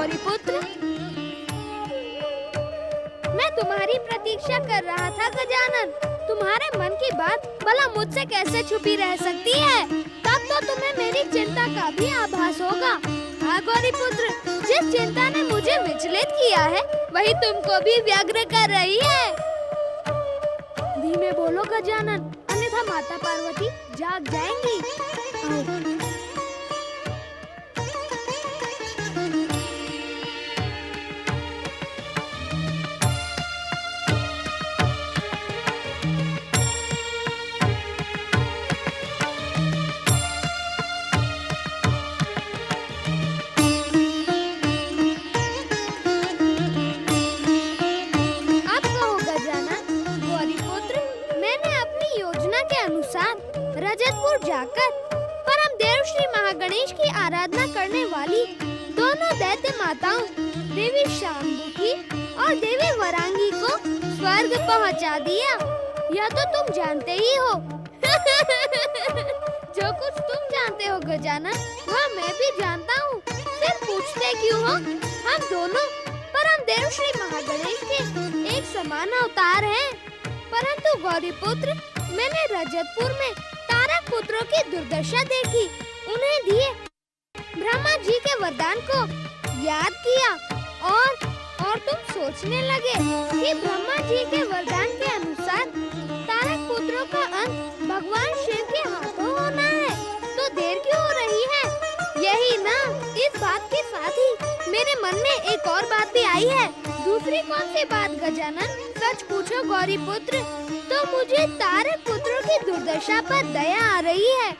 गौरीपुत्र। मैं तुम्हारी प्रतीक्षा कर रहा था गजानन। तुम्हारे मन की बात भला मुझसे कैसे छुपी रह सकती है? तब तो तुम्हें मेरी चिंता का भी आभास होगा। हाँ गौरीपुत्र, जिस चिंता ने मुझे विचलित किया है वही तुमको भी व्यग्र कर रही है। धीमे बोलो गजानन, अन्यथा माता पार्वती जाग जाएंगी। रजतपुर जाकर परम देव श्री महागणेश की आराधना करने वाली दोनों दैत्य माताओं देवी शांभुकी और देवी वरांगी को स्वर्ग पहुंचा दिया। यह तो तुम जानते ही हो। जो कुछ तुम जानते हो गजानन, वह मैं भी जानता हूँ। फिर पूछते क्यों हो? हम दोनों परम देव श्री महागणेश के एक समान अवतार हैं। परंतु गौरीपुत्र, मैंने रजतपुर में तारक पुत्रों की दुर्दशा देखी। उन्हें दिए ब्रह्मा जी के वरदान को याद किया और तुम सोचने लगे कि ब्रह्मा जी के वरदान के अनुसार तारक पुत्रों का अंत भगवान शिव के हाथों होना है। तो देर क्यों हो रही है? यही ना, इस बात के साथ ही मेरे मन में एक और बात भी आई है। दूसरी कौन सी बात गजानन? सच पूछो गौरीपुत्र, तो मुझे तारक पुत्रों की दुर्दशा पर दया आ रही है।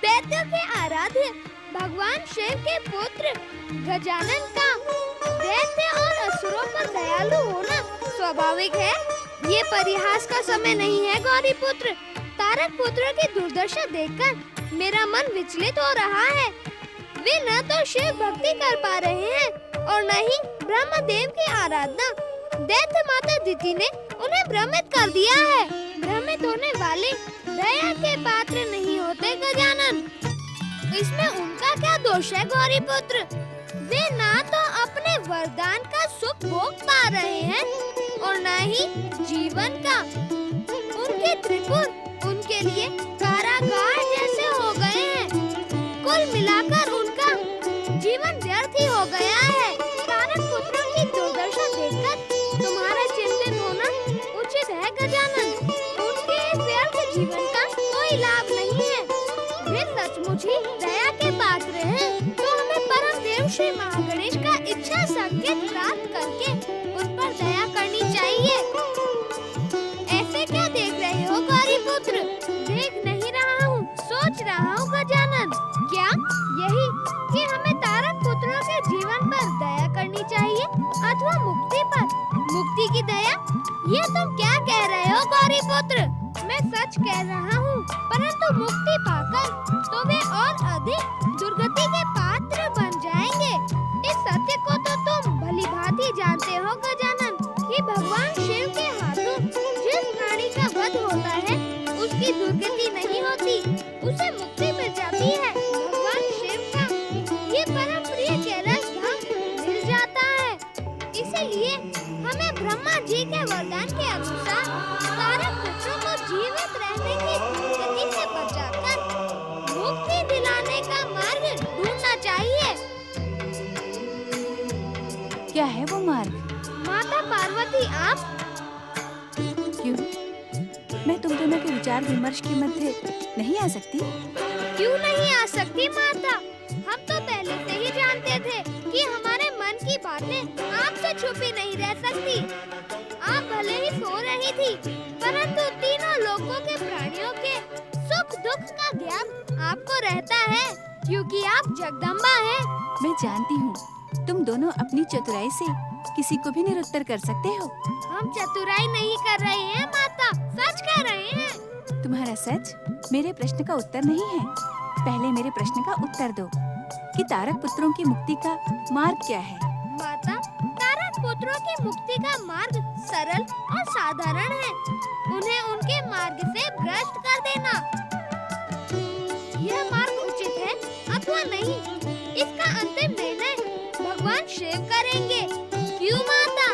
दैत्यों के आराध्य भगवान शिव के पुत्र गजानन का दैत्य और असुरों पर दयालु होना स्वाभाविक है। ये परिहास का समय नहीं है गौरीपुत्र। तारक पुत्रों की दुर्दशा देखकर मेरा मन विचलित हो रहा है। वे न तो शिव भक्ति कर पा रहे हैं और न ही ब्रह्मदेव की आराधना। दैत्य माता दिति ने उन्हें भ्रमित कर दिया है। भ्रमित होने वाले दया के पात्र नहीं होते गजानन। इसमें उनका क्या दोष है गौरीपुत्र? वे ना तो अपने वरदान का सुख भोग पा रहे हैं और न ही जीवन का। उनके त्रिपुर उनके लिए कारागार जैसे हो गए हैं। कुल मिलाकर उनका जीवन व्यर्थ ही हो गया है। तारक पुत्रों की दुर्दशा देखकर तुम्हारा चिंतित होना उचित है गजानन। उनके व्यर्थ जीवन का कोई लाभ नहीं है। वे सचमुच ही दया के पात्र हैं। तो हमें परम देव श्री महागणेश का इच्छा संकेत प्राप्त करके उन पर दया करनी चाहिए। ऐसे क्या देख रहे हो गौरीपुत्र? देख नहीं रहा हूँ, सोच रहा हूँ गजानन। क्या यही कि हमें तारक पुत्रों के जीवन पर दया करनी चाहिए अथवा मुक्ति पर? मुक्ति की दया? ये तुम क्या कह रहे हो गौरीपुत्र? मैं सच कह रहा हूँ, परंतु मुक्ति पाकर तो वे और अधिक दुर्गति के पात्र बन जाएंगे। इस सत्य को तो तुम भली भांति जानते हो गजानन कि भगवान शिव के हाथों जिस प्राणी का वध होता है उसकी दुर्गति नहीं होती, उसे मुक्ति मिल जाती है। भगवान शिव का ये परम प्रिय कैलाश धाम मिल जाता है। इसीलिए हमें ब्रह्मा जी के वरदान के अनुसार तारक पुत्रों को जीवित रहने की दुर्गति से बचाकर मुक्ति दिलाने का मार्ग ढूंढना चाहिए। क्या है वो मार्ग? माता पार्वती, आप क्यों? मैं तुम दोनों के विचार विमर्श के मध्य नहीं आ सकती? क्यों नहीं आ सकती माता? हम तो पहले से ही जानते थे कि हमारे मन की बातें आपसे छुपी नहीं रह सकती। आप भले ही सो रही थी, परंतु तीनों लोकों के प्राणियों के सुख दुख का ज्ञान आपको रहता है, क्योंकि आप जगदम्बा हैं। मैं जानती हूँ, तुम दोनों अपनी चतुराई से किसी को भी निरुत्तर कर सकते हो। हम चतुराई नहीं कर रहे हैं माता, सच कह रहे हैं। तुम्हारा सच मेरे प्रश्न का उत्तर नहीं है। पहले मेरे प्रश्न का उत्तर दो कि तारक पुत्रों की मुक्ति का मार्ग क्या है? माता, तारक पुत्रों की मुक्ति का मार्ग सरल और साधारण है। उन्हें उनके मार्ग से भ्रष्ट कर देना। यह मार्ग उचित है अथवा नहीं, इसका अंतिम निर्णय भगवान शिव करेंगे। क्यों माता?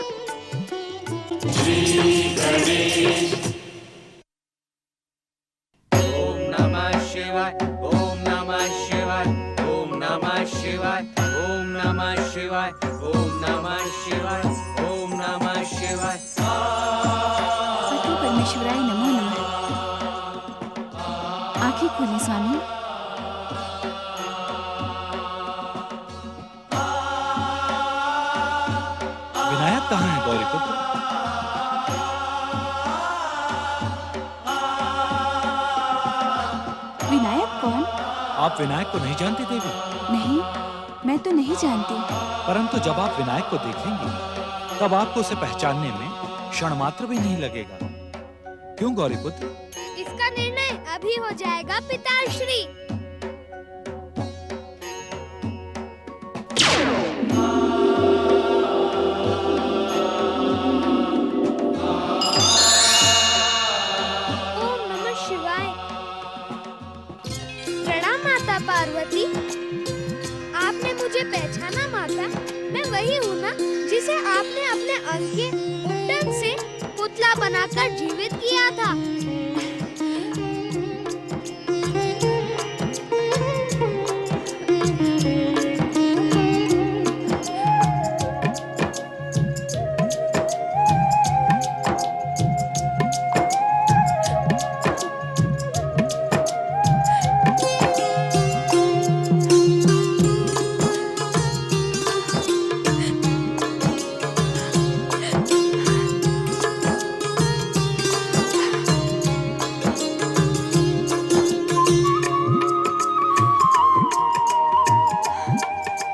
श्री गणेश। ओम नमः शिवाय, ओम नमः शिवाय, ओम नमः शिवाय, ओम नमः शिवाय, ओम नमः शिवाय, ओम नमः शिवाय। पति परमेश्वराय नमो नमः। आंखें खोलें स्वामी। विनायक कहाँ है गौरीपुत्र? विनायक कौन? आप विनायक को नहीं जानती देवी? नहीं, मैं तो नहीं जानती। परंतु जब आप विनायक को देखेंगी तब आपको उसे पहचानने में क्षण मात्र भी नहीं लगेगा। क्यों गौरीपुत्र? इसका निर्णय अभी हो जाएगा पिताश्री। ओम नमः शिवाय। प्रणाम माता पार्वती। आपने मुझे पहचाना माता? मैं वही हूँ ना जिसे आपने अपने अंग के उबटन से पुतला बनाकर जीवित किया था।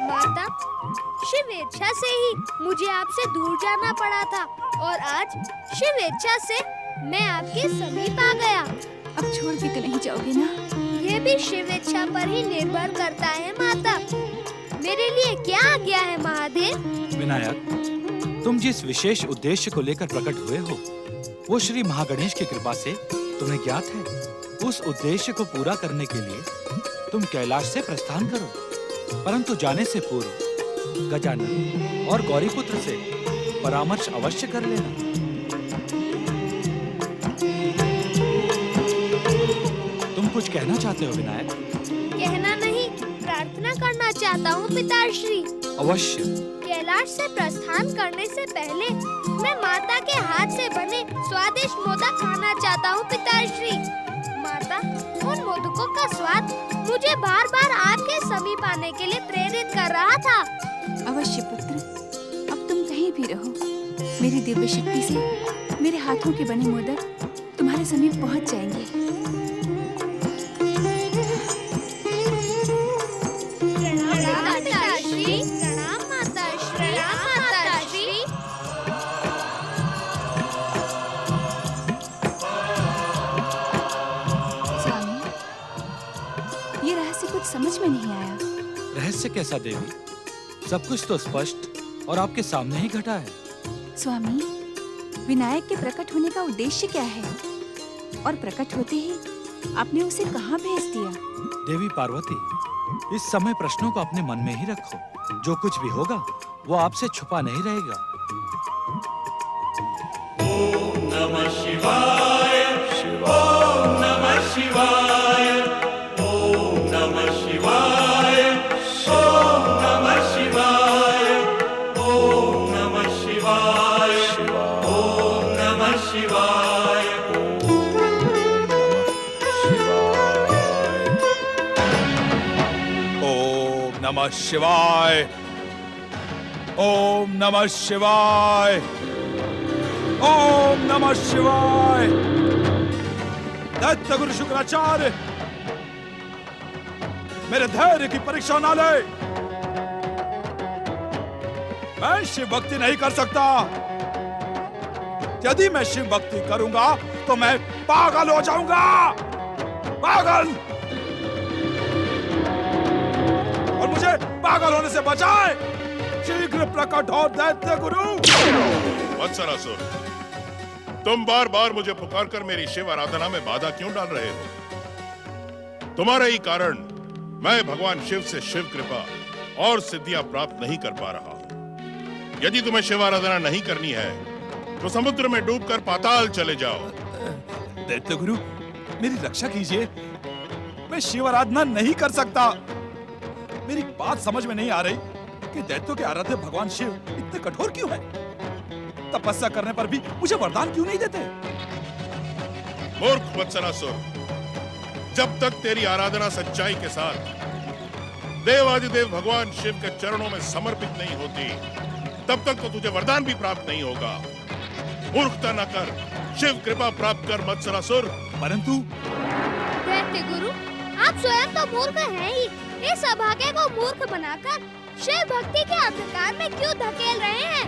माता, शिव इच्छा से ही मुझे आपसे दूर जाना पड़ा था और आज शिव इच्छा से मैं आपके समीप आ गया। अब छोड़ के तो नहीं जाओगे ना? ये भी शिव इच्छा पर ही निर्भर करता है माता। मेरे लिए क्या आज्ञा है महादेव? विनायक, तुम जिस विशेष उद्देश्य को लेकर प्रकट हुए हो वो श्री महागणेश की कृपा से तुम्हें ज्ञात है। उस उद्देश्य को पूरा करने के लिए तुम कैलाश से प्रस्थान करो, परंतु जाने से पूर्व गजानन और गौरीपुत्र से परामर्श अवश्य कर लेना। तुम कुछ कहना चाहते हो विनायक? कहना नहीं, प्रार्थना करना चाहता हूँ पिताश्री। अवश्य। कैलाश से प्रस्थान करने से पहले मैं माता के हाथ से बने स्वादिष्ट मोदक खाना चाहता हूँ पिताश्री। माता, उन मोदकों का स्वाद मुझे बार बार आपके समीप आने के लिए प्रेरित कर रहा था। अवश्य पुत्र, अब तुम कहीं भी रहो, मेरी दिव्य शक्ति से मेरे हाथों के बने मोदक तुम्हारे समीप पहुंच जाएंगे। प्रणाम पिताश्री। प्रणाम माताश्री। प्रणाम माताश्री। स्वामी, ये रहस्य कुछ समझ में नहीं आया। रहस्य कैसा देवी? सब कुछ तो स्पष्ट और आपके सामने ही घटा है। स्वामी, विनायक के प्रकट होने का उद्देश्य क्या है? और प्रकट होते ही आपने उसे कहाँ भेज दिया? देवी पार्वती, इस समय प्रश्नों को अपने मन में ही रखो। जो कुछ भी होगा वो आपसे छुपा नहीं रहेगा। ओम नमः शिवाय, ओम नमः शिवाय, ओम नमः शिवाय, ओम नमः शिवाय, ओम नमः शिवाय, ओम नमः शिवाय, ओम नमः शिवाय, ओम नमः शिवाय, ओम नमः शिवाय। दैत्य गुरु शुक्राचार्य, मेरे धैर्य की परीक्षा ना ले। मैं शिव भक्ति नहीं कर सकता। यदि मैं शिव भक्ति करूंगा तो मैं पागल हो जाऊंगा। पागल। और मुझे पागल होने से बचाए। शीघ्र प्रकट हो दैत्य गुरु। वत्सरासुर, तुम बार बार मुझे पुकार कर मेरी शिव आराधना में बाधा क्यों डाल रहे हो? तुम्हारे ही कारण मैं भगवान शिव से शिव कृपा और सिद्धियां प्राप्त नहीं कर पा रहा हूं। यदि तुम्हें शिव आराधना नहीं करनी है तो समुद्र में डूबकर पाताल चले जाओ। दैत्य गुरु, मेरी रक्षा कीजिए। मैं शिव आराधना नहीं कर सकता। मेरी बात समझ में नहीं आ रही कि दैत्यों के आराध्य भगवान शिव इतने कठोर क्यों हैं? तपस्या करने पर भी मुझे वरदान क्यों नहीं देते? मूर्ख वत्सलासुर, जब तक तेरी आराधना सच्चाई के साथ देवादिदेव भगवान शिव के चरणों में समर्पित नहीं होती, तब तक तो तुझे वरदान भी प्राप्त नहीं होगा। मूर्खता न कर, शिव कृपा प्राप्त कर वत्सलासुर। परंतु दैत्य गुरु, आप स्वयं तो मूर्ख हैं ही। इस अभागे को मूर्ख बनाकर शिव भक्ति के अंधकार में क्यों धकेल रहे हैं?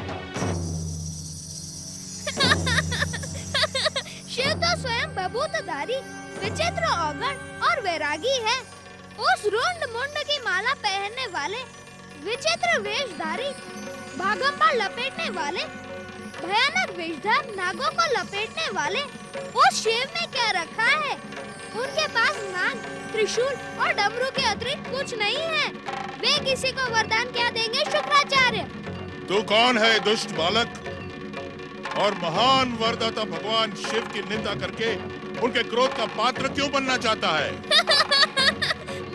शिव तो स्वयं बभूतधारी, विचित्र औगण और वैरागी है। उस रुंड मुंड की माला पहनने वाले, विचित्र वेशधारी, बाघंबा लपेटने वाले, भयानक विषधर नागों को लपेटने वाले उस शिव ने क्या रखा है? उनके पास नाग, त्रिशूल और डमरू के अतिरिक्त कुछ नहीं है। वे किसी को वरदान क्या देंगे शुक्राचार्य? तू कौन है दुष्ट बालक, और महान वरदाता भगवान शिव की निंदा करके उनके क्रोध का पात्र क्यों बनना चाहता है?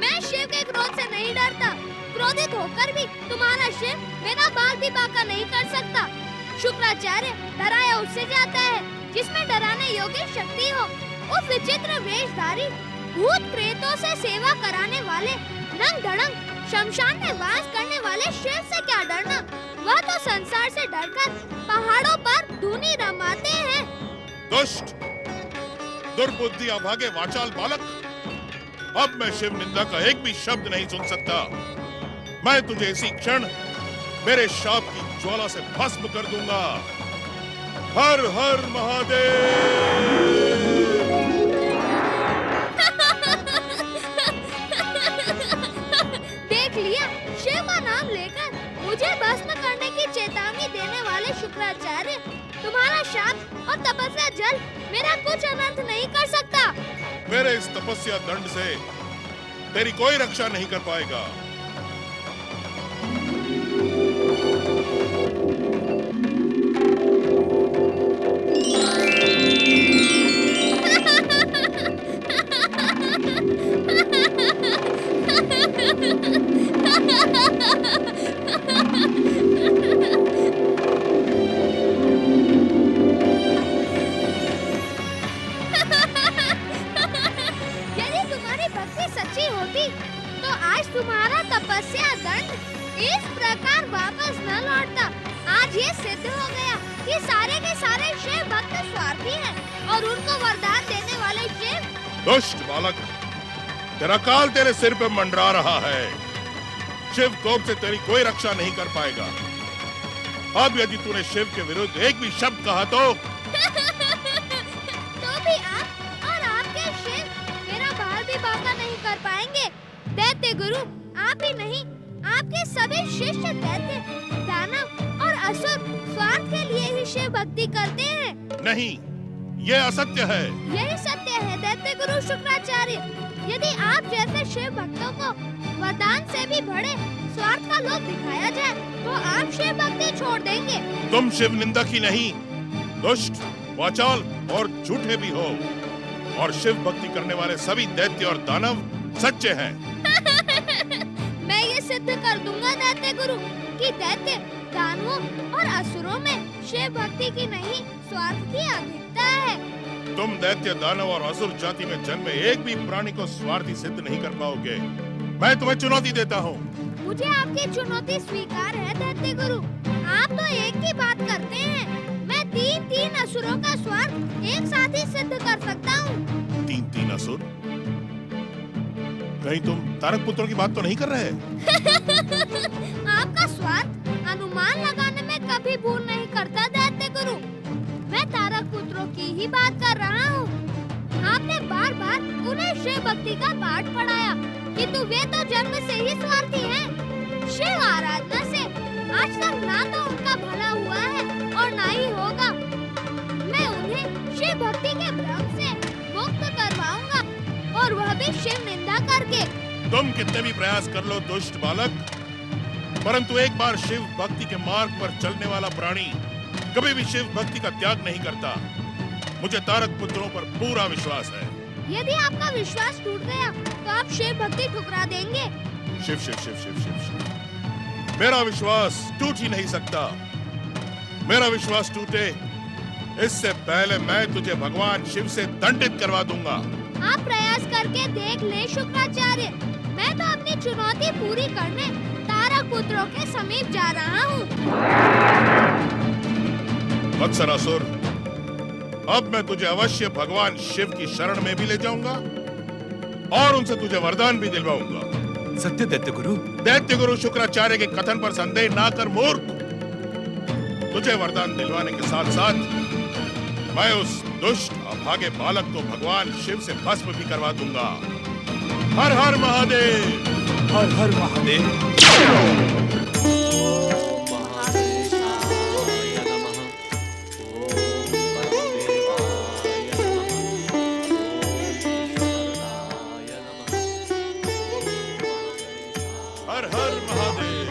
मैं शिव के क्रोध से नहीं डरता। क्रोधित होकर भी तुम्हारा शिव मेरा बाल भी बांका नहीं कर सकता। शुक्राचार्य, डराया उससे जाता है जिसमें डराने योग्य शक्ति हो। उस विचित्र वेशधारी, भूत प्रेतों से सेवा कराने वाले, नंग धड़ंग शमशान में वास करने वाले शिव से क्या डरना? वह तो संसार से डरकर पहाड़ों पर धूनी रमाते हैं। दुष्ट, दुर्बुद्धि अभागे वाचाल बालक, अब मैं शिव निंदा का एक भी शब्द नहीं सुन सकता। मैं तुझे इसी क्षण मेरे शाप की ज्वाला से भस्म कर दूंगा। हर हर महादेव। देख लिया, शिव का नाम लेकर मुझे भस्म करने की चेतावनी देने वाले शुक्राचार्य, तुम्हारा शाप और तपस्या जल मेरा कुछ अनर्थ नहीं कर सकता। मेरे इस तपस्या दंड से तेरी कोई रक्षा नहीं कर पाएगा। यदि तुम्हारी भक्ति सच्ची होती तो आज तुम्हारा तपस्या दंड इस प्रकार वापस न लौटता। आज ये सिद्ध हो गया कि सारे के सारे शिव भक्त स्वार्थी हैं और उनको वरदान देने वाले शिव। दुष्ट बालक, तेरा काल तेरे सिर पे मंडरा रहा है। शिव कोप से तेरी कोई रक्षा नहीं कर पाएगा। अब यदि तूने शिव के विरुद्ध एक भी शब्द कहा तो भी आप और आपके शिव मेरा बाल भी बांका नहीं कर पाएंगे। दैत्य गुरु, आप ही नहीं, आपके सभी शिष्य दैत्य, दानव और असुर स्वार्थ के लिए ही शिव भक्ति करते हैं। नहीं, ये असत्य है। यही सत्य है दैत्य गुरु शुक्राचार्य। यदि आप जैसे शिव भक्तों को वरदान से भी बड़े स्वार्थ का लोभ दिखाया जाए तो आप शिव भक्ति छोड़ देंगे। तुम शिव निंदा की नहीं, दुष्ट, वाचाल और झूठे भी हो, और शिव भक्ति करने वाले सभी दैत्य और दानव सच्चे हैं। मैं ये सिद्ध कर दूंगा दैत्य गुरु कि दैत्य, दानवों और असुरों में शिव भक्ति की नहीं स्वार्थ की अधिकता है। तुम दैत्य, दानव और असुर जाति में जन्मे एक भी प्राणी को स्वार्थी सिद्ध नहीं कर पाओगे। मैं तुम्हें चुनौती देता हूँ। मुझे आपकी चुनौती स्वीकार है दैत्य गुरु। आप तो एक ही बात करते हैं। मैं तीन असुरों का स्वार्थ एक साथ ही सिद्ध कर सकता हूँ। तीन असुर? कहीं तुम तारक पुत्रों की बात तो नहीं कर रहे? आपका स्वार्थ अनुमान लगाने में कभी भूल नहीं करता दैत्य गुरु। मैं तारक पुत्रों की ही बात कर रहा हूँ। आपने बार बार उन्हें शिव भक्ति का पाठ पढ़ाया, किंतु वे तो जन्म से ही स्वार्थी हैं। शिव आराधना से आज तक ना तो उनका भला हुआ है और ना ही होगा। मैं उन्हें शिव भक्ति के भ्रम से मुक्त करवाऊंगा, और वह भी शिव निंदा करके। तुम कितने भी प्रयास कर लो दुष्ट बालक, परंतु एक बार शिव भक्ति के मार्ग पर चलने वाला प्राणी कभी भी शिव भक्ति का त्याग नहीं करता। मुझे तारक पुत्रों पर पूरा विश्वास है। यदि आपका विश्वास टूट गया तो आप शिव भक्ति ठुकरा देंगे। शिव शिव शिव शिव शिव शिव मेरा विश्वास टूट ही नहीं सकता। मेरा विश्वास टूटे इससे पहले मैं तुझे भगवान शिव से दंडित करवा दूंगा। आप प्रयास करके देख ले शुक्राचार्य, मैं तो अपनी चुनौती पूरी करने तारक पुत्रों के समीप जा रहा हूँ। वत्सरासुर, अब मैं तुझे अवश्य भगवान शिव की शरण में भी ले जाऊंगा और उनसे तुझे वरदान भी दिलवाऊंगा। सत्य दैत्य गुरु। दैत्य गुरु शुक्राचार्य के कथन पर संदेह ना कर मूर्ख। तुझे वरदान दिलवाने के साथ साथ मैं उस दुष्ट अभागे बालक को भगवान शिव से भस्म भी करवा दूंगा। हर हर महादेव। हर हर महादेव। हर हर महादेव।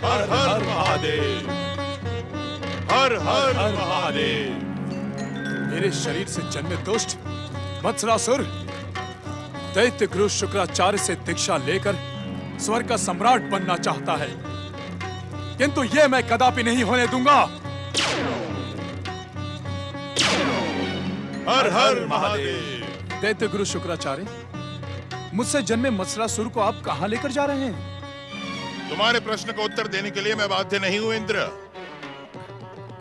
हर हर महादेव। हर हर महादेव। मेरे शरीर से जन्मे दुष्ट वत्सरासुर दैत्य गुरु शुक्राचार्य से दीक्षा लेकर स्वर्ग का सम्राट बनना चाहता है, किंतु यह मैं कदापि नहीं होने दूंगा। हर हर महादेव। दैत्य गुरु शुक्राचार्य, मुझसे जन्मे वत्सरासुर को आप कहां लेकर जा रहे हैं? तुम्हारे प्रश्न का उत्तर देने के लिए मैं बाध्य नहीं हूं इंद्र।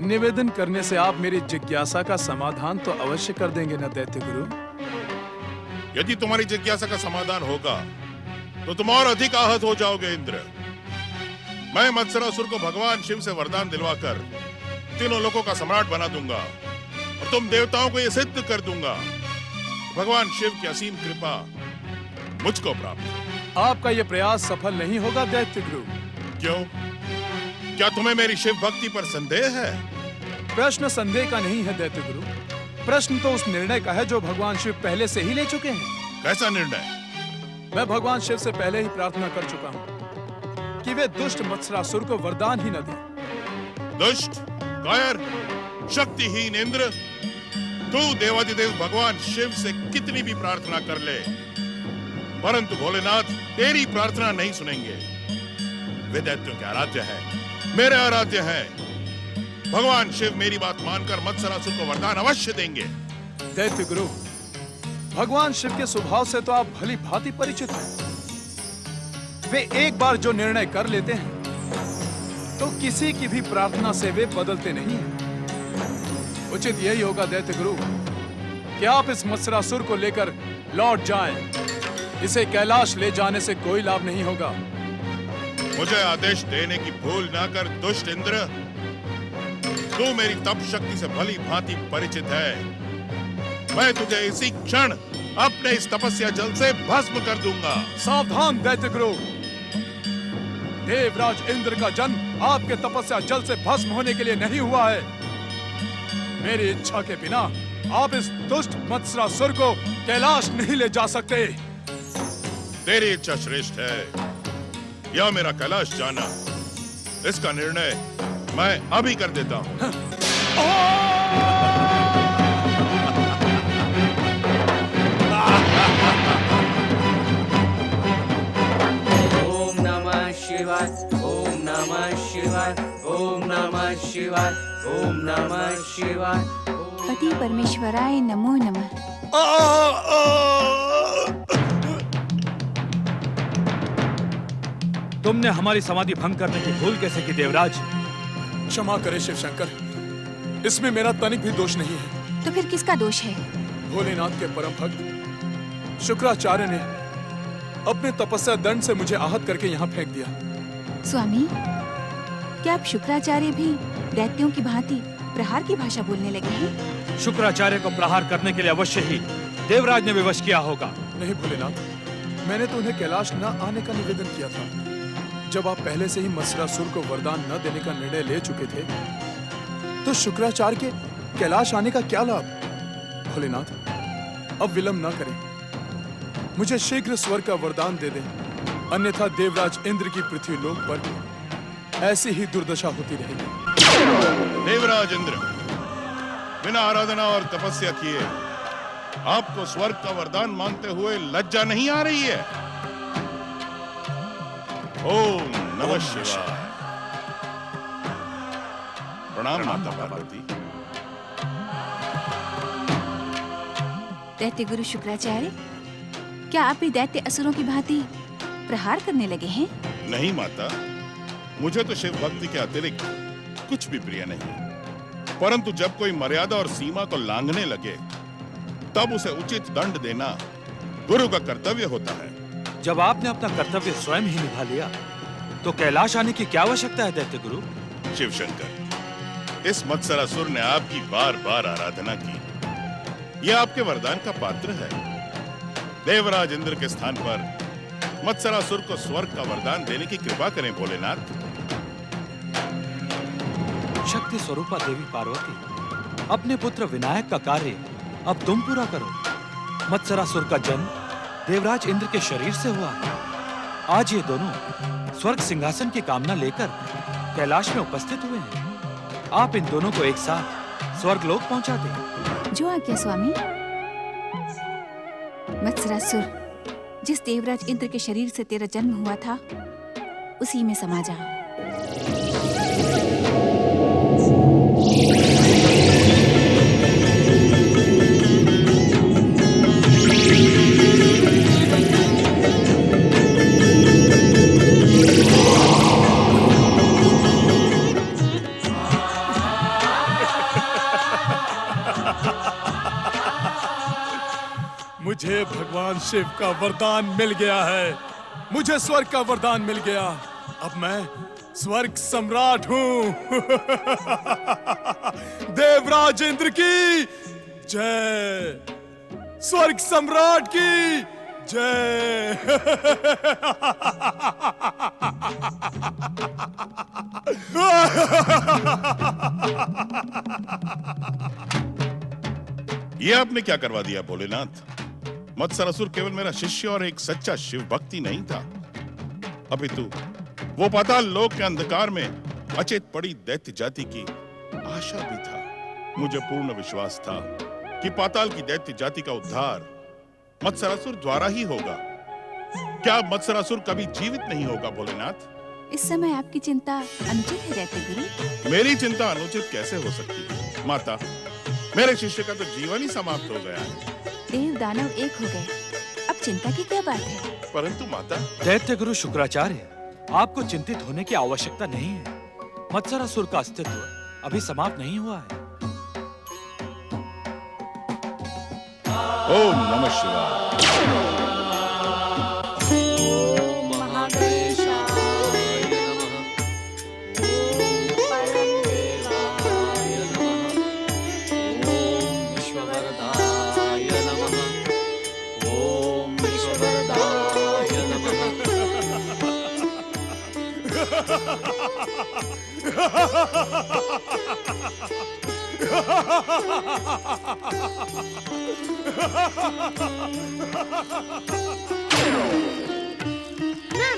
निवेदन करने से आप मेरी जिज्ञासा का समाधान तो अवश्य कर देंगे ना दैत्य गुरु? यदि तुम्हारी जिज्ञासा का समाधान होगा तो तुम और अधिक आहत हो जाओगे इंद्र। मैं मत्सरासुर को भगवान शिव से वरदान दिलवाकर तीनों लोकों का सम्राट बना दूंगा और तुम देवताओं को यह सिद्ध कर दूंगा भगवान शिव की असीम कृपा मुझको प्राप्त। आपका यह प्रयास सफल नहीं होगा दैत्य गुरु। क्यों? क्या तुम्हें मेरी शिव भक्ति पर संदेह है? प्रश्न संदेह का नहीं है दैत्य गुरु, प्रश्न तो उस निर्णय का है जो भगवान शिव पहले से ही ले चुके हैं। कैसा निर्णय? मैं भगवान शिव से पहले ही प्रार्थना कर चुका हूँ कि वे दुष्ट मत्सरासुर को वरदान ही न दें। दुष्ट, कायर, शक्तिहीन इंद्र, तू देवाधिदेव भगवान शिव से कितनी भी प्रार्थना कर ले, परंतु भोलेनाथ तेरी प्रार्थना नहीं सुनेंगे। वे दैत्यों के आराध्य है, मेरे आराध्य हैं। भगवान शिव मेरी बात मानकर मत्सरासुर को वरदान अवश्य देंगे। दैत्य गुरु, भगवान शिव के स्वभाव से तो आप भली भांति परिचित हैं। वे एक बार जो निर्णय कर लेते हैं तो किसी की भी प्रार्थना से वे बदलते नहीं हैं। उचित यही होगा दैत्य गुरु कि आप इस मत्सरासुर को लेकर लौट जाएं। इसे कैलाश ले जाने से कोई लाभ नहीं होगा। मुझे आदेश देने की भूल ना कर दुष्ट इंद्र। तू मेरी तप शक्ति से भली भांति परिचित है। मैं तुझे इसी क्षण अपने इस तपस्या जल से भस्म कर दूंगा। सावधान दैत्य गुरु, देवराज इंद्र का जन्म आपके तपस्या जल से भस्म होने के लिए नहीं हुआ है। मेरी इच्छा के बिना आप इस दुष्ट मत्सरासुर को कैलाश नहीं ले जा सकते। तेरी इच्छा श्रेष्ठ है या मेरा कैलाश जाना, इसका निर्णय मैं अभी कर देता हूँ। ओम नमः शिवाय, ओम नमः शिवाय, ओम नमः शिवाय, ओम नमः शिवाय। पति परमेश्वराय नमो नमः। तुमने हमारी समाधि भंग करने की भूल कैसे की देवराज? क्षमा करे शिव शंकर, इसमें मेरा तनिक भी दोष नहीं है। तो फिर किसका दोष है? भोलेनाथ के परम भक्त शुक्राचार्य ने अपने तपस्या दंड से मुझे आहत करके यहाँ फेंक दिया। स्वामी, क्या आप शुक्राचार्य भी दैत्यों की भांति प्रहार की भाषा बोलने लगे हैं? शुक्राचार्य को प्रहार करने के लिए अवश्य ही देवराज ने विवश किया होगा। नहीं भोलेनाथ, मैंने तो उन्हें कैलाश न आने का निवेदन किया था। जब आप पहले से ही मत्सरासुर को वरदान न देने का निर्णय ले चुके थे, तो शुक्राचार्य के कैलाश आने का क्या लाभ? भोलेनाथ, अब विलंब न करें, मुझे शीघ्र स्वर्ग का वरदान दे दें अन्यथा देवराज इंद्र की पृथ्वी लोक पर ऐसी ही दुर्दशा होती रहेगी। देवराज इंद्र, बिना आराधना और तपस्या किए आपको स्वर्ग का वरदान मांगते हुए लज्जा नहीं आ रही है? ओम नमः शिवाय। प्रणाम माता पार्वती। दैत्य गुरु शुक्राचार्य, क्या आप भी दैत्य असुरों की भांति प्रहार करने लगे हैं? नहीं माता, मुझे तो शिव भक्ति के अतिरिक्त कुछ भी प्रिय नहीं, परंतु जब कोई मर्यादा और सीमा को लांघने लगे तब उसे उचित दंड देना गुरु का कर्तव्य होता है। जब आपने अपना कर्तव्य स्वयं ही निभा लिया तो कैलाश आने की क्या आवश्यकता है दैत्य गुरु? शिव शंकर, इस मत्सरासुर ने आपकी बार बार आराधना की, यह आपके वरदान का पात्र है। देवराज इंद्र के स्थान पर मत्सरासुर को स्वर्ग का वरदान देने की कृपा करें भोलेनाथ। शक्ति स्वरूपा देवी पार्वती, अपने पुत्र विनायक का कार्य अब तुम पूरा करो। मत्सरासुर का जन्म देवराज इंद्र के शरीर से हुआ है। आज ये दोनों स्वर्ग सिंहासन की कामना लेकर कैलाश में उपस्थित हुए हैं। आप इन दोनों को एक साथ स्वर्ग लोक पहुंचा दें। जो आज्ञा स्वामी। मत्सरासुर, जिस देवराज इंद्र के शरीर से तेरा जन्म हुआ था उसी में समा जा। मुझे भगवान शिव का वरदान मिल गया है। मुझे स्वर्ग का वरदान मिल गया। अब मैं स्वर्ग सम्राट हूँ। देवराज इंद्र की जय, स्वर्ग सम्राट की जय। ये आपने क्या करवा दिया भोलेनाथ? मत्सरासुर केवल मेरा शिष्य और एक सच्चा शिव भक्ति नहीं था, अपितु वो पाताल लोक के अंधकार में अचेत पड़ी दैत्य जाति की आशा भी था। मुझे पूर्ण विश्वास था कि पाताल की दैत्य जाति का उद्धार मत्सरासुर द्वारा ही होगा। क्या अब मत्सरासुर कभी जीवित नहीं होगा भोलेनाथ? इस समय आपकी चिंता अनुचित है दैत्य गुरु। मेरी चिंता अनुचित कैसे हो सकती है माता? मेरे शिष्य का तो जीवन ही समाप्त हो गया है। देव दानव एक हो गए, अब चिंता की क्या बात है? परंतु माता। दैत्य गुरु शुक्राचार्य, आपको चिंतित होने की आवश्यकता नहीं है। मत्सरासुर का अस्तित्व अभी समाप्त नहीं हुआ है। ओम नमः शिवाय।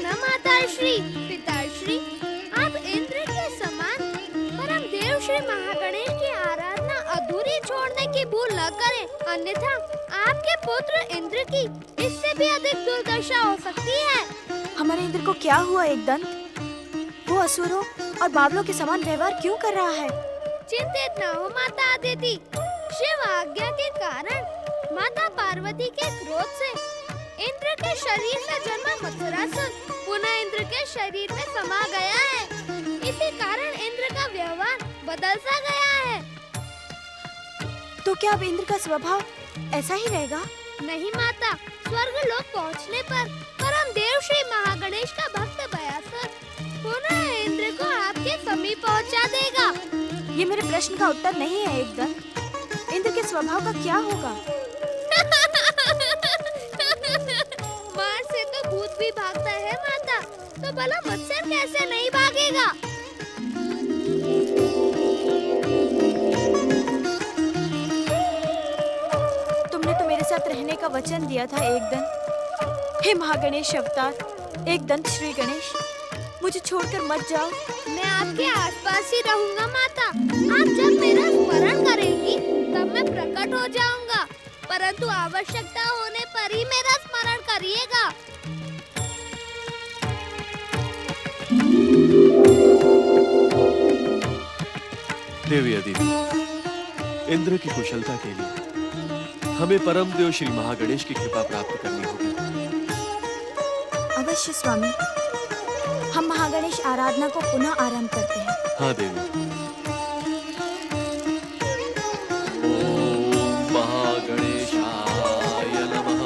ना माताश्री, पिताश्री, आप इंद्र के समान परम देव श्री महागणेश की आराधना अधूरी छोड़ने की भूल न करें, अन्यथा आपके पुत्र इंद्र की इससे भी अधिक दुर्दशा हो सकती है। हमारे इंद्र को क्या हुआ एकदंत? वो असुरों और बावलों के समान व्यवहार क्यों कर रहा है? चिंतित न हो माता अदिति, शिव आज्ञा के कारण माता पार्वती के क्रोध से इंद्र के शरीर से जन्मा मत्सरासुर पुनः इंद्र के शरीर में समा गया है। इसी कारण इंद्र का व्यवहार बदल सा गया है। तो क्या अब इंद्र का स्वभाव ऐसा ही रहेगा? नहीं माता, स्वर्ग लोक पहुँचने पर परम देव श्री महागणेश का भक्त बयासुर पुनः इंद्र को आपके समीप पहुँचा देगा। ये मेरे प्रश्न का उत्तर नहीं है एकदंत। इंद्र के स्वभाव का क्या होगा? मार से तो भूत भी भागता है माता, तो भला मत्सर कैसे नहीं भागेगा? तुमने तो मेरे साथ रहने का वचन दिया था एकदंत। हे महागणेश अवतार, एक दंत श्री गणेश, मुझे छोड़कर मत जाओ। मैं आपके आसपास ही रहूंगा माता। आप जब मेरा स्मरण करेंगी तब मैं प्रकट हो जाऊंगा, परंतु आवश्यकता होने पर ही मेरा स्मरण करिएगा। देवी अदिति, इंद्र की कुशलता के लिए हमें परम देव श्री महागणेश की कृपा प्राप्त करनी होगी। अवश्य स्वामी, हम महागणेश आराधना को पुनः आरंभ करते हैं। हाँ देवी। ओम महागणेशाय नमः।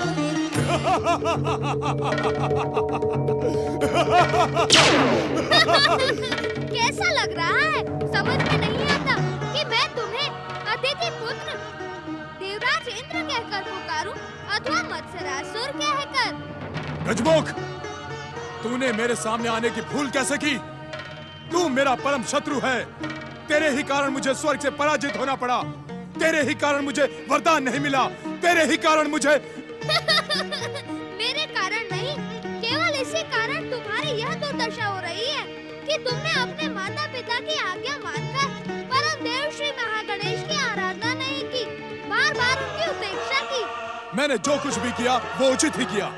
कैसा लग रहा है? समझ में नहीं आता कि मैं तुम्हें अदिति पुत्र देवराज इंद्र कहकर पुकारूं अथवा मत्सरासुर कहकर। गजमुख, तूने मेरे सामने आने की भूल कैसे की? तू मेरा परम शत्रु है। तेरे ही कारण मुझे स्वर्ग से पराजित होना पड़ा। तेरे ही कारण मुझे वरदान नहीं मिला। तेरे ही कारण मुझे मेरे कारण नहीं, केवल इसी कारण तुम्हारी यह दुर्दशा हो रही है कि तुमने अपने माता पिता की आज्ञा मानकर परम देव श्री महागणेश की आराधना नहीं की, बार बार उनकी उपेक्षा की। मैंने जो कुछ भी किया वो उचित ही किया।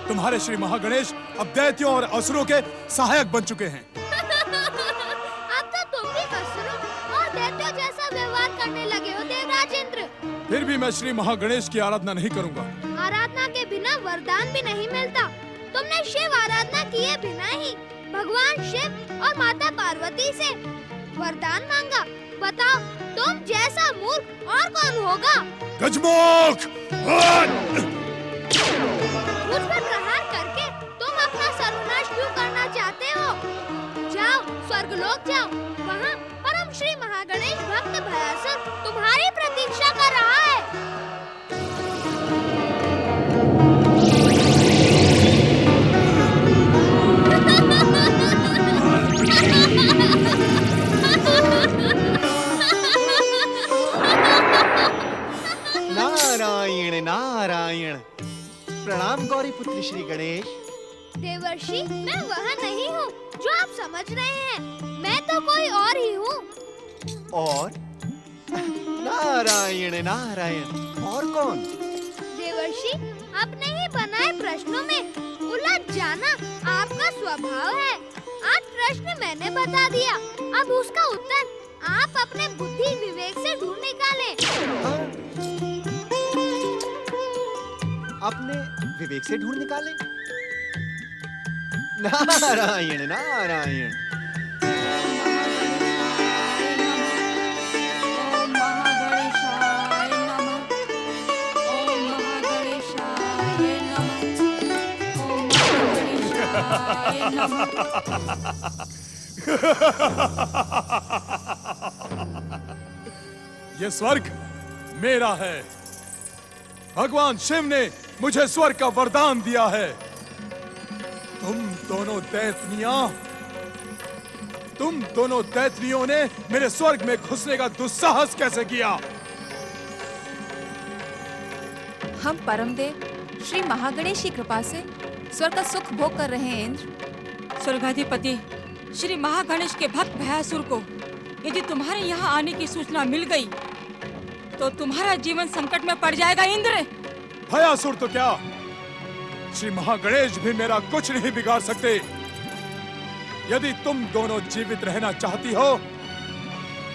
तुम्हारे श्री महागणेश अब दैत्यों और असुरों के सहायक बन चुके हैं। अब तो तुम भी असुरों और दैत्यों जैसा व्यवहार करने लगे हो देवराज इंद्र। फिर भी मैं श्री महागणेश की आराधना नहीं करूंगा। आराधना के बिना वरदान भी नहीं मिलता। तुमने शिव आराधना किए बिना ही भगवान शिव और माता पार्वती से वरदान मांगा। बताओ, तुम जैसा मूर्ख और कौन होगा? गजमुख! मुझ पर प्रहार करके तुम अपना सर्वनाश क्यों करना चाहते हो? जाओ, स्वर्गलोक जाओ। वहाँ परम श्री महागणेश भक्त भयासुर तुम्हारी प्रतीक्षा कर रहा है। नारायण नारायण। प्रणाम गौरी पुत्र श्री गणेश। देवर्षि, मैं वह नहीं हूँ जो आप समझ रहे हैं। मैं तो कोई और ही हूँ। और नारायण नारायण, और कौन? देवर्षि, अपने ही बनाए प्रश्नों में उलझ जाना आपका स्वभाव है। आज प्रश्न मैंने बता दिया, अब उसका उत्तर आप अपने बुद्धि विवेक से ढूंढ निकालें। अपने विवेक से ढूंढ निकाले। नारायण नारायण। ओम महागणेशाय नमः। ओम महागणेशाय नमः। ओम महागणेशाय नमः। ये स्वर्ग मेरा है। भगवान शिव ने मुझे स्वर्ग का वरदान दिया है। तुम दोनों दैत्नियों ने मेरे स्वर्ग में घुसने का दुस्साहस कैसे किया? हम परमदेव श्री महागणेश की कृपा से स्वर्ग का सुख भोग कर रहे हैं इंद्र। स्वर्गाधिपति श्री महागणेश के भक्त भयासुर को यदि तुम्हारे यहाँ आने की सूचना मिल गई तो तुम्हारा जीवन संकट में पड़ जाएगा इंद्र। भयासुर तो क्या, श्री महागणेश भी मेरा कुछ नहीं बिगाड़ सकते। यदि तुम दोनों जीवित रहना चाहती हो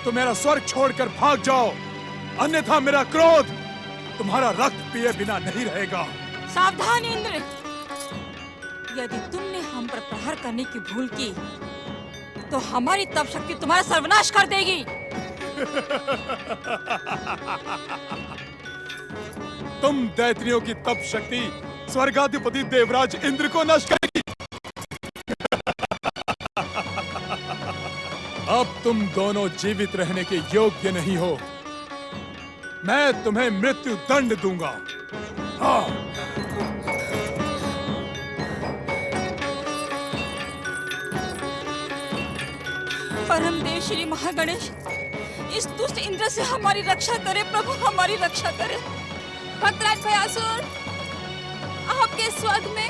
तो मेरा स्वर्ग छोड़कर भाग जाओ, अन्यथा मेरा क्रोध तुम्हारा रक्त पिए बिना नहीं रहेगा। सावधान इंद्र, यदि तुमने हम पर प्रहार करने की भूल की तो हमारी तप शक्ति तुम्हारा सर्वनाश कर देगी। तुम दैत्रियों की तप शक्ति स्वर्गाधिपति देवराज इंद्र को नष्ट करेगी। अब तुम दोनों जीवित रहने के योग्य नहीं हो। मैं तुम्हें मृत्यु दंड दूंगा। हाँ। परमदेव श्री महागणेश, इस दुष्ट इंद्र से हमारी रक्षा करे प्रभु, हमारी रक्षा करे। भक्तराज भयासुर, आपके स्वर्ग में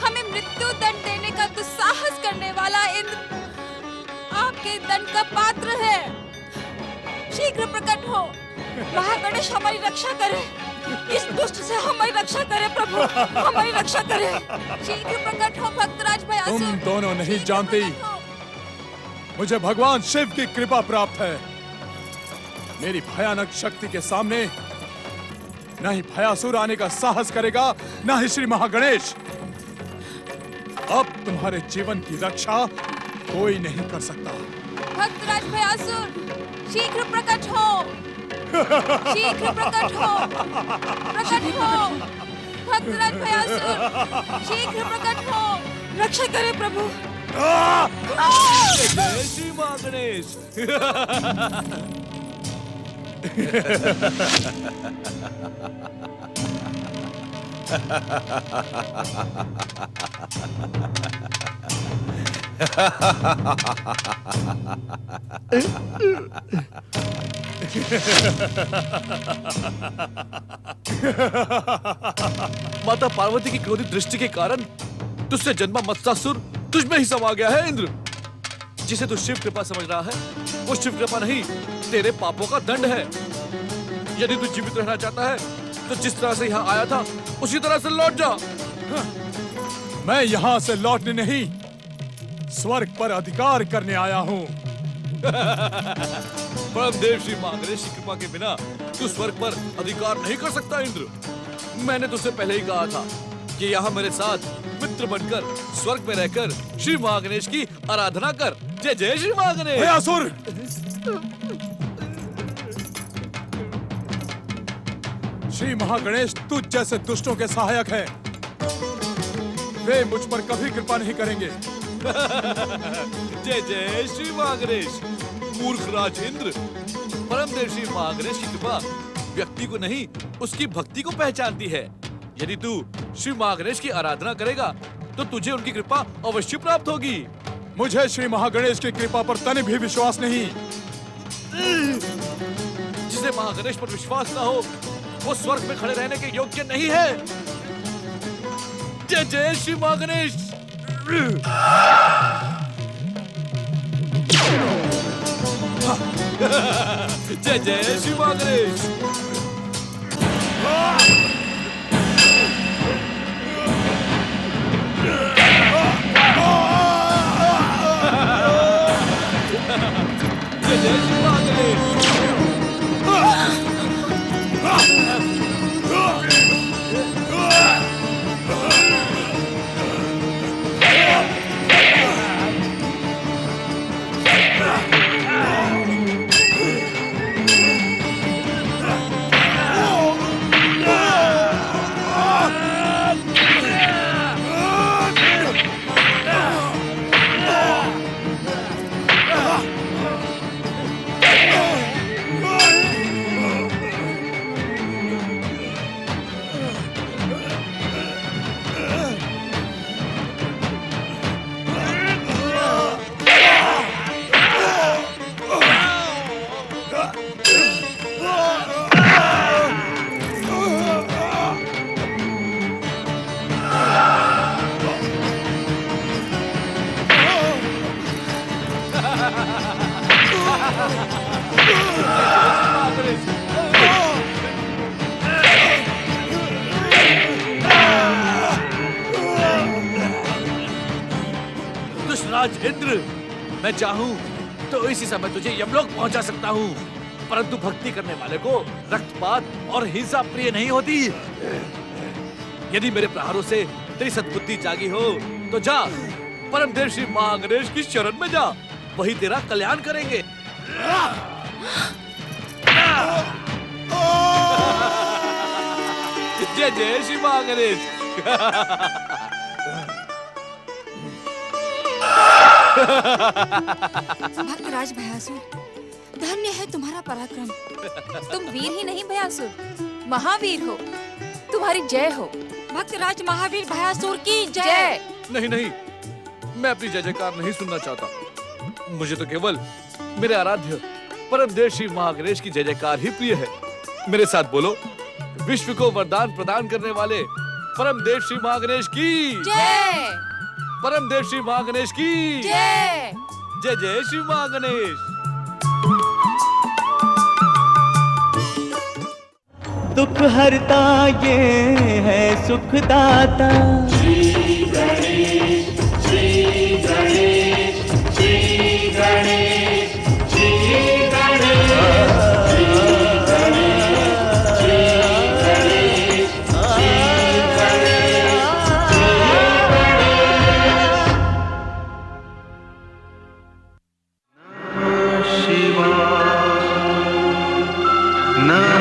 हमें मृत्यु दंड देने का दुस्साहस करने वाला इंद्र आपके दंड का पात्र है। शीघ्र प्रकट हो, महागणेश हमारी रक्षा करे, इस दुष्ट से हमारी रक्षा करे प्रभु, हमारी रक्षा करे। शीघ्र प्रकट हो भक्तराज भयासुर। तुम दोनों नहीं जानती, मुझे भगवान शिव की कृपा प्राप्त है। मेरी भयानक शक्ति के सामने न ही भयासुर आने का साहस करेगा, न ही श्री महागणेश। अब तुम्हारे जीवन की रक्षा कोई नहीं कर सकता। भक्तराज भयासुर, शीघ्र प्रकट हो, शीघ्र प्रकट हो, प्रकट हो। भक्तराज भयासुर, शीघ्र प्रकट हो, रक्षा करे प्रभु। जय श्री महागणेश। माता पार्वती की क्रोधित दृष्टि के कारण तुझसे जन्मा मत्स्यासुर तुझ में ही समा गया है इंद्र। जिसे तू शिव कृपा समझ रहा है वो शिव कृपा नहीं, तेरे पापों का दंड है। यदि तू जीवित रहना चाहता है तो जिस तरह से यहाँ आया था उसी तरह से लौट जा। मैं यहाँ से लौटने नहीं, स्वर्ग पर अधिकार करने आया हूँ। परमदेव श्री महागणेश की कृपा के बिना तू स्वर्ग पर अधिकार नहीं कर सकता इंद्र। मैंने तुझसे पहले ही कहा था कि यहाँ मेरे साथ मित्र बनकर स्वर्ग में रहकर श्री महागणेश की आराधना कर। जय जय श्री महागणेश। भयासुर, श्री महागणेश तुझ जैसे दुष्टों के सहायक हैं। वे मुझ पर कभी कृपा नहीं करेंगे। जय जय श्री महागणेश। मूर्ख राज इंद्र, परमदेव श्री महागणेश की कृपा व्यक्ति को नहीं उसकी भक्ति को पहचानती है। यदि तू श्री महागणेश की आराधना करेगा तो तुझे उनकी कृपा अवश्य प्राप्त होगी। मुझे श्री महागणेश की कृपा पर तनि भी विश्वास नहीं। जिसे महागणेश पर विश्वास ना हो वो स्वर्ग में खड़े रहने के योग्य नहीं है। जय जय श्री महागणेश। जय जय श्री महागणेश। जय जय श्री महागणेश। दुष्टराज इंद्र, मैं चाहूं तो इसी समय तुझे यमलोक पहुंचा सकता हूं, परंतु भक्ति करने वाले को रक्तपात और हिंसा प्रिय नहीं होती। यदि मेरे प्रहारों से तेरी सद्बुद्धि जागी हो तो जा, परमदेव श्री महागणेश की शरण में जा, वही तेरा कल्याण करेंगे। जय जय श्री महागणेश। भक्तराज भयासुर, धन्य है तुम्हारा पराक्रम। तुम वीर ही नहीं भयासुर, महावीर हो। तुम्हारी जय हो। भक्तराज महावीर भयासुर की जय। नहीं नहीं, मैं अपनी जय जयकार नहीं सुनना चाहता। मुझे तो केवल मेरे आराध्य परमदेव श्री महागणेश की जय जयकार ही प्रिय है। मेरे साथ बोलो, विश्व को वरदान प्रदान करने वाले परम देव श्री महागणेश की जय। परम देव श्री महागणेश की जय। जय जय श्री महागणेश। दुख हरता ये है सुखदाता। श्री गणेश श्री गणेश श्री गणेश श्री गणेश श्री गणेश श्री गणेश श्री गणेश श्री गणेश। नमः शिवाय।